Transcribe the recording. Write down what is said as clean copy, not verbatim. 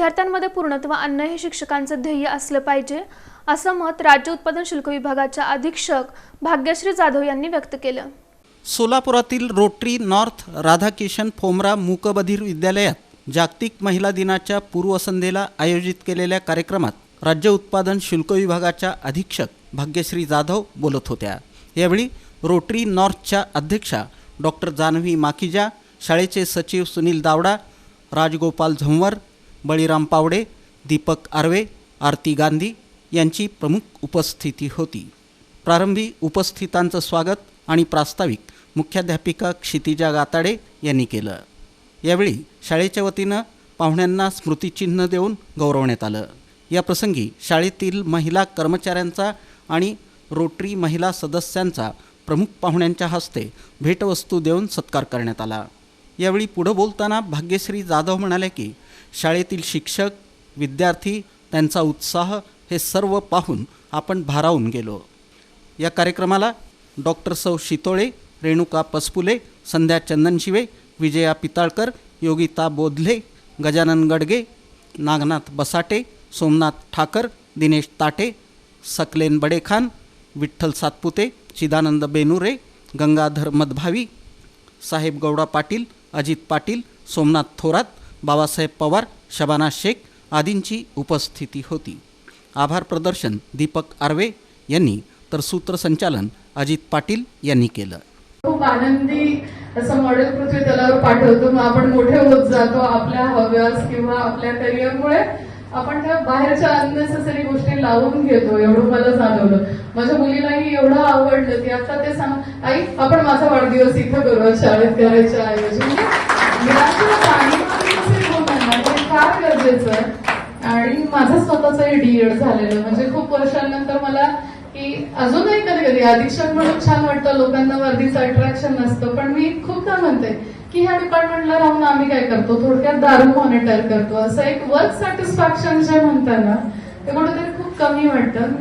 विद्यार्थ्यांमध्ये पूर्णत्व आणणे हे शिक्षकांचे ध्येय असले पाहिजे, असं मत राज्य उत्पादन शुल्क विभागाच्या अधीक्षक भाग्यश्री जाधव यांनी व्यक्त केलं। सोलापुरातील रोटरी नॉर्थ राधाकिशन फोमरा मूकबधिर विद्यालयात जागतिक महिला दिनाच्या पूर्वसंध्येला आयोजित केलेल्या कार्यक्रमात राज्य उत्पादन शुल्क विभागाच्या अधीक्षक भाग्यश्री जाधव बोलत होत्या। यावेळी रोटरी नॉर्थच्या अध्यक्षा डॉक्टर जानवी माकीजा, शाळेचे सचिव सुनील दावडा, राजगोपाल झंवर, बळीराम पावडे, दीपक आर्वे, आरती गांधी यांची प्रमुख उपस्थिती होती। प्रारंभी उपस्थितांचं स्वागत आणि प्रास्ताविक मुख्याध्यापिका क्षितिजा गाताडे यांनी केलं। यावेळी शाळेच्या वतीनं पाहुण्यांना स्मृतिचिन्ह देऊन गौरवण्यात आलं। या प्रसंगी शाळेतील महिला कर्मचाऱ्यांचा आणि रोटरी महिला सदस्यांचा प्रमुख पाहुण्यांच्या हस्ते भेटवस्तू देऊन सत्कार करण्यात आला। यावेळी पुढे बोलताना भाग्यश्री जाधव म्हणाले की शाळेतील शिक्षक, विद्यार्थी, त्यांचा उत्साह हे सर्व पाहून आपण भारावून गेलो। या कार्यक्रमाला डॉक्टर सौ शितोळे, रेणुका पसपुले, संध्या चंदनशिवे, विजया पिताळकर, योगिता बोधले, गजानन गडगे, नागनाथ बसाटे, सोमनाथ ठाकर, दिनेश ताटे, सकलेन बडेखान, विठ्ठल सातपुते, चिदानंद बेनुरे, गंगाधर मधभावी, साहेब गौडा पाटील, अजित पाटील, सोमनाथ थोरात, बाबासाहेब पवार, शबाना शेख आदींची उपस्थिती होती। आभार प्रदर्शन दीपक आर्वे यांनी तर सूत्रसंचालन अजित पाटील यांनी केलं। खूप आनंदी असं मॉडेल पृथ्वी तलावर पाठवतो, मग आपण मोठे होत जातो आपल्या हव्यास किंवा आपल्या करिअरमुळे आपण त्या बाहेरच्या अननेसेसरी गोष्टी लावून घेतो, एवढं मला जाणवलं। माझ्या मुलीलाही एवढं आवडलं की आता ते सांग, आई आपण माझा वाढदिवस इथं करू, शाळेत करायच्या ऐवजी फार गरजेचं आहे। आणि माझं स्वतःचंही डीएड झालेलं, म्हणजे खूप वर्षांनंतर मला की अजूनही कधी कधी अधीक्षक म्हणून छान वाटतं, लोकांना वर्दीचं अट्रॅक्शन नसतं, पण मी खूपदा म्हणते की ह्या डिपार्टमेंटला राहून आम्ही काय करतो, थोडक्यात दारू मॉनिटर करतो, असं एक वर्क सॅटिस्फॅक्शन जे म्हणतात ना ते कुठेतरी खूप कमी वाटतं।